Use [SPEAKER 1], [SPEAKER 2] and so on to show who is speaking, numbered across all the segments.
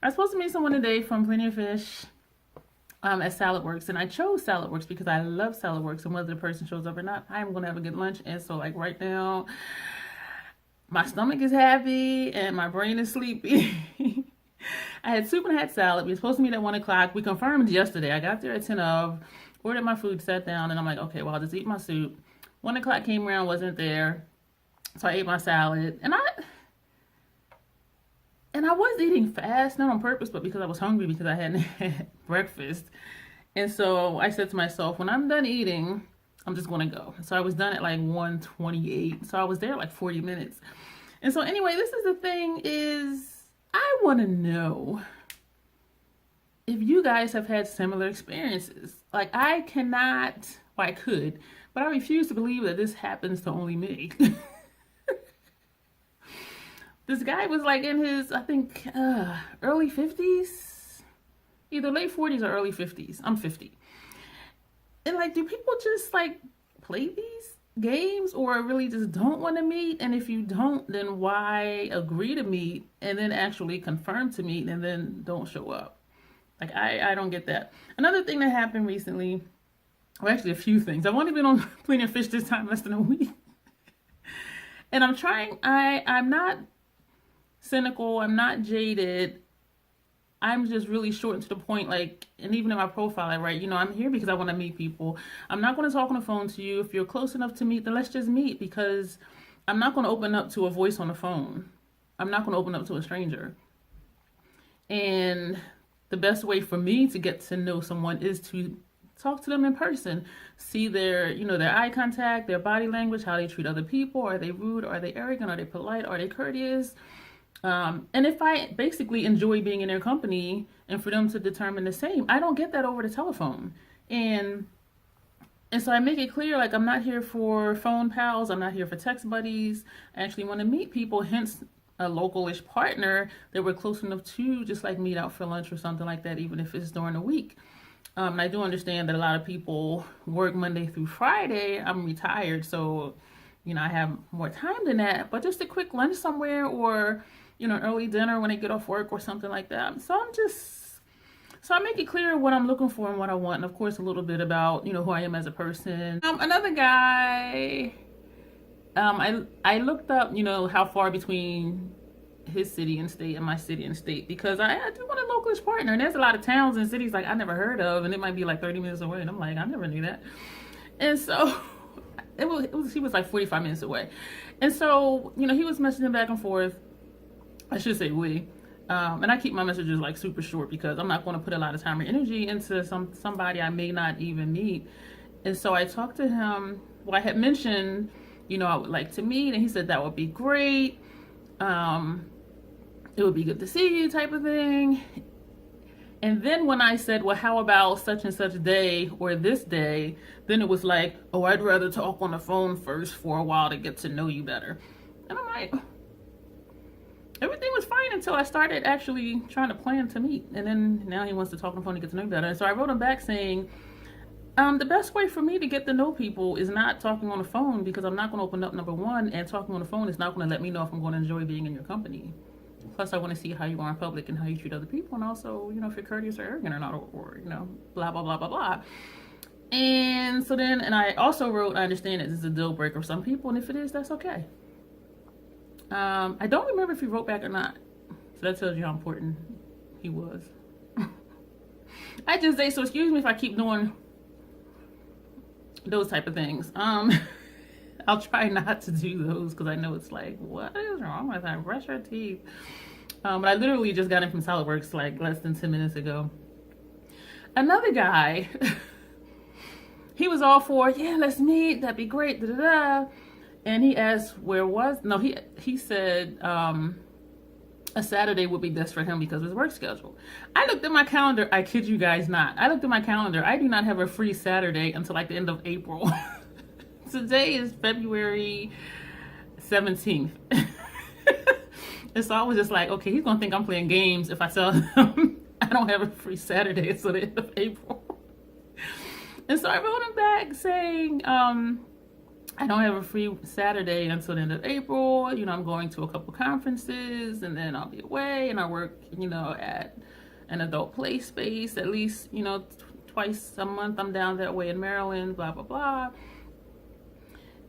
[SPEAKER 1] I was supposed to meet someone today from Plenty of Fish at Salad Works, and I chose Salad Works because I love Salad Works, and whether the person shows up or not, I'm going to have a good lunch. And so, like, right now, my stomach is happy and my brain is sleepy. I had soup and I had salad. We were supposed to meet at 1 o'clock. We confirmed yesterday. I got there at 10 of, ordered my food, sat down, and I'm like, okay, well, I'll just eat my soup. 1 o'clock came around, wasn't there. So I ate my salad. And I was eating fast, not on purpose, but because I was hungry because I hadn't had breakfast. And so I said to myself, when I'm done eating, I'm just going to go. So I was done at like 1:28. So I was there like 40 minutes. And so anyway, this is the thing is I want to know if you guys have had similar experiences. Like I cannot, well, I could, but I refuse to believe that this happens to only me. This guy was like in his, I think, early 50s, either late 40s or early 50s. I'm 50. And like, do people just like play these games or really just don't want to meet? And if you don't, then why agree to meet and then actually confirm to meet and then don't show up? Like, I don't get that. Another thing that happened recently, or actually a few things. I've only been on Plenty of Fish this time, less than a week. And I'm not cynical, I'm not jaded. I'm just really short and to the point, like, and even in my profile, I write, I'm here because I want to meet people. I'm not going to talk on the phone to you. If you're close enough to meet, then let's just meet because I'm not going to open up to a voice on the phone. I'm not going to open up to a stranger. And the best way for me to get to know someone is to talk to them in person, see their eye contact, their body language, how they treat other people. Are they rude? Are they arrogant? Are they polite? Are they courteous? And if I basically enjoy being in their company and for them to determine the same, I don't get that over the telephone. And so I make it clear, like, I'm not here for phone pals. I'm not here for text buddies. I actually want to meet people, hence a local-ish partner that we're close enough to just like meet out for lunch or something like that, even if it's during the week. And I do understand that a lot of people work Monday through Friday. I'm retired, so, I have more time than that. But just a quick lunch somewhere or, early dinner when I get off work or something like that. So I make it clear what I'm looking for and what I want. And of course, a little bit about, who I am as a person. Another guy, I looked up, how far between his city and state and my city and state because I do want a localish partner. And there's a lot of towns and cities like I never heard of. And it might be like 30 minutes away. And I'm like, I never knew that. And so he was like 45 minutes away. And so, he was messaging back and forth. I should say we. And I keep my messages like super short because I'm not going to put a lot of time or energy into somebody I may not even meet. And so I talked to him. Well, I had mentioned, I would like to meet, and he said that would be great. It would be good to see you, type of thing. And then when I said, well, how about such and such day or this day? Then it was like, oh, I'd rather talk on the phone first for a while to get to know you better. And I'm like, everything was fine until I started actually trying to plan to meet. And then now he wants to talk on the phone to get to know me better. And so I wrote him back saying, the best way for me to get to know people is not talking on the phone because I'm not going to open up, number one, and talking on the phone is not going to let me know if I'm going to enjoy being in your company. Plus, I want to see how you are in public and how you treat other people, and also, if you're courteous or arrogant or not, or blah, blah, blah, blah, blah. And so then, and I also wrote, I understand that this is a deal breaker for some people, and if it is, that's okay. I don't remember if he wrote back or not. So that tells you how important he was. I just say, so excuse me if I keep doing those type of things. I'll try not to do those because I know it's like, what is wrong with that? Brush your teeth. But I literally just got in from SolidWorks like less than 10 minutes ago. Another guy, he was all for, yeah, let's meet. That'd be great. Da, da, da. And he asked he said a Saturday would be best for him because of his work schedule. I looked at my calendar. I kid you guys not. I looked at my calendar. I do not have a free Saturday until like the end of April. Today is February 17th. And so I was just like, okay, he's going to think I'm playing games if I tell him I don't have a free Saturday until the end of April. And so I wrote him back saying, I don't have a free Saturday until the end of April. You know, I'm going to a couple conferences and then I'll be away, and I work, you know, at an adult play space at least, you know, twice a month. I'm down that way in Maryland, blah, blah, blah.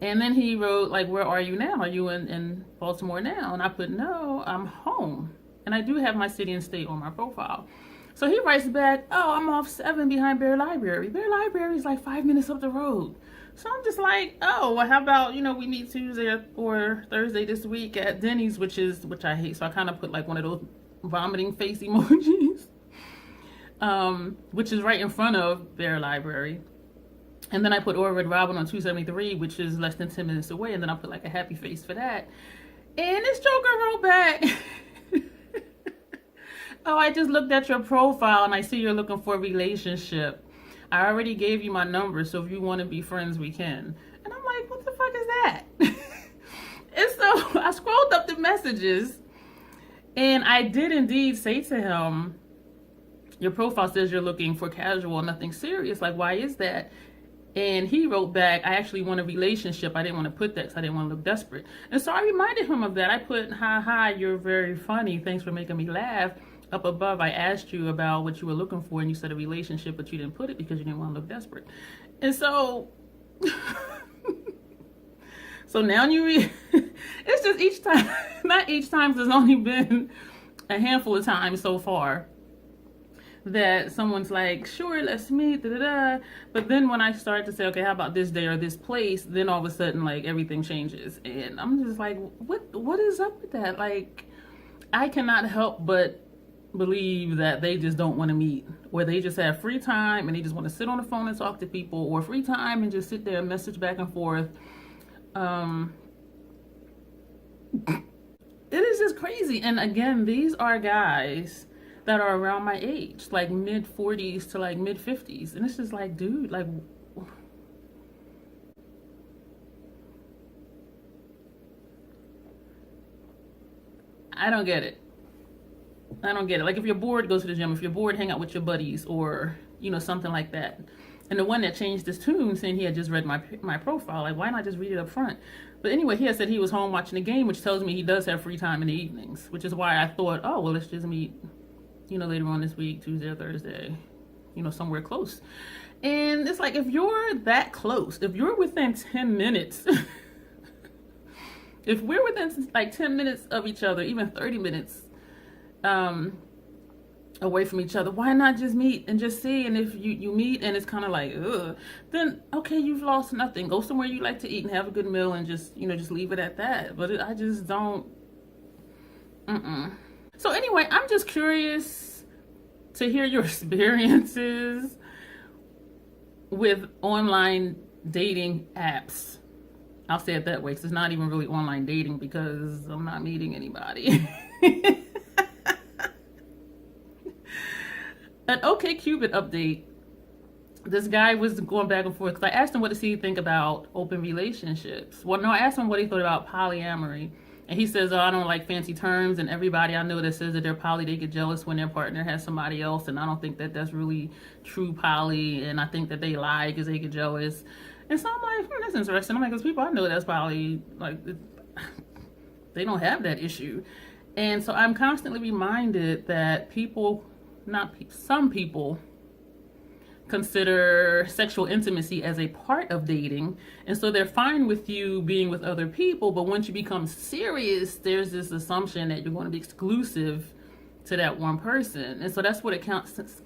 [SPEAKER 1] And then he wrote, like, where are you now? Are you in Baltimore now? And I put, no, I'm home. And I do have my city and state on my profile. So he writes back, oh, I'm off 7 behind Bear Library. Bear Library is like 5 minutes up the road. So I'm just like, oh, well, how about, you know, we meet Tuesday or Thursday this week at Denny's, which I hate. So I kind of put like one of those vomiting face emojis, which is right in front of Bear Library. And then I put Or Red Robin on 273, which is less than 10 minutes away. And then I put like a happy face for that. And this joker wrote back, oh, I just looked at your profile and I see you're looking for a relationship. I already gave you my number, so if you want to be friends, we can. And I'm like, what the fuck is that? And so I scrolled up the messages, and I did indeed say to him, your profile says you're looking for casual, nothing serious. Like, why is that? And he wrote back, I actually want a relationship. I didn't want to put that because I didn't want to look desperate. And so I reminded him of that. I put, hi, you're very funny. Thanks for making me laugh. Up above, I asked you about what you were looking for, and you said a relationship, but you didn't put it because you didn't want to look desperate. And so, so now you read, it's just each time, not each time, there's only been a handful of times so far that someone's like, sure, let's meet, da da da. But then when I start to say, okay, how about this day or this place, then all of a sudden, like, everything changes. And I'm just like, what is up with that? Like, I cannot help but believe that they just don't want to meet, or they just have free time and they just want to sit on the phone and talk to people, or free time and just sit there and message back and forth. It is just crazy. And again, these are guys that are around my age, like mid 40s to like mid 50s, and it's just like, dude, like, I don't get it. Like, if you're bored, go to the gym. If you're bored, hang out with your buddies, or, you know, something like that. And the one that changed his tune, saying he had just read my profile, like, why not just read it up front? But anyway, he had said he was home watching the game, which tells me he does have free time in the evenings, which is why I thought, oh, well, let's just meet, you know, later on this week, Tuesday or Thursday, you know, somewhere close. And it's like, if you're that close, if you're within 10 minutes, if we're within like 10 minutes of each other, even 30 minutes, away from each other, why not just meet and just see? And if you meet and it's kind of like, ugh, then okay, you've lost nothing. Go somewhere you like to eat and have a good meal and just, you know, just leave it at that. But I just don't. So anyway, I'm just curious to hear your experiences with online dating apps. I'll say it that way, because it's not even really online dating, because I'm not meeting anybody. An OkCupid update. This guy was going back and forth, because I asked him what does he think about open relationships. Well, no, I asked him what he thought about polyamory. And he says, oh, I don't like fancy terms, and everybody I know that says that they're poly, they get jealous when their partner has somebody else, and I don't think that that's really true poly, and I think that they lie because they get jealous. And so I'm like, that's interesting. I'm like, because people I know that's poly, like, they don't have that issue. And so I'm constantly reminded that some people consider sexual intimacy as a part of dating, and so they're fine with you being with other people, but once you become serious, there's this assumption that you're going to be exclusive to that one person. And so that's what it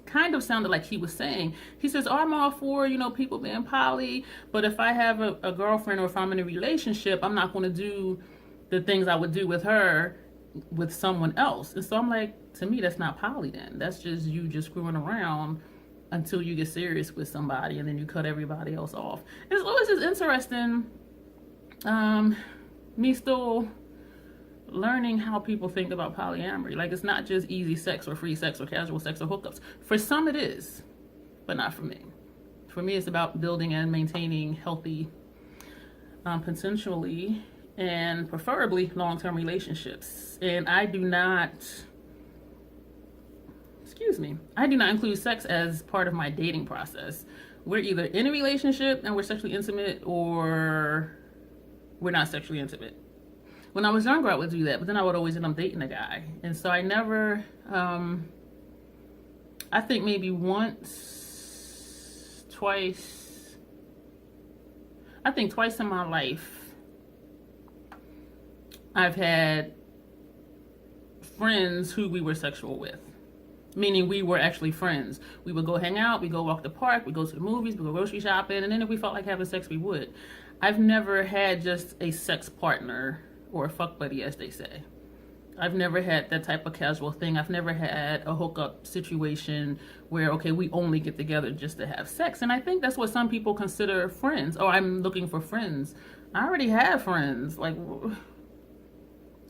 [SPEAKER 1] kind of sounded like he was saying. He says, oh, I'm all for, you know, people being poly, but if I have a girlfriend, or if I'm in a relationship, I'm not going to do the things I would do with her with someone else. And so I'm like, to me, that's not poly then. That's just you just screwing around until you get serious with somebody, and then you cut everybody else off. And so it's just interesting, me still learning how people think about polyamory. Like, it's not just easy sex or free sex or casual sex or hookups. For some it is, but not for me. For me, it's about building and maintaining healthy, potentially and preferably long-term relationships. And I do not include sex as part of my dating process. We're either in a relationship and we're sexually intimate, or we're not sexually intimate. When I was younger, I would do that, but then I would always end up dating a guy. And so I never, I think maybe once, twice, I think twice in my life, I've had friends who we were sexual with. Meaning we were actually friends. We would go hang out, we go walk the park, we go to the movies, we go grocery shopping, and then if we felt like having sex, we would. I've never had just a sex partner or a fuck buddy, as they say. I've never had that type of casual thing. I've never had a hookup situation where, okay, we only get together just to have sex. And I think that's what some people consider friends. Oh, I'm looking for friends. I already have friends. Like,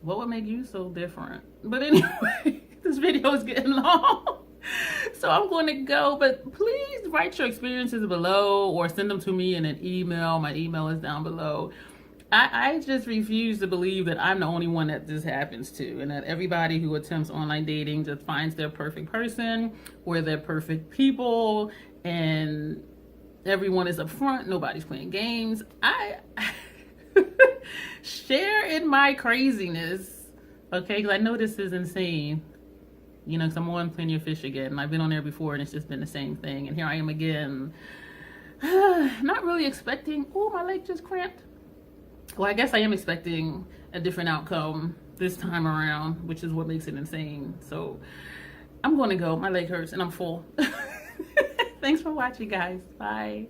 [SPEAKER 1] what would make you so different? But anyway, this video is getting long. So I'm going to go, but please write your experiences below or send them to me in an email. My email is down below. I just refuse to believe that I'm the only one that this happens to, and that everybody who attempts online dating just finds their perfect person or their perfect people, and everyone is upfront, nobody's playing games. I share in my craziness, okay? Because I know this is insane. You know, because I'm on Plenty of Fish again, and I've been on there before, and it's just been the same thing. And here I am again, not really expecting. Oh, my leg just cramped. Well, I guess I am expecting a different outcome this time around, which is what makes it insane. So I'm going to go. My leg hurts, and I'm full. Thanks for watching, guys. Bye.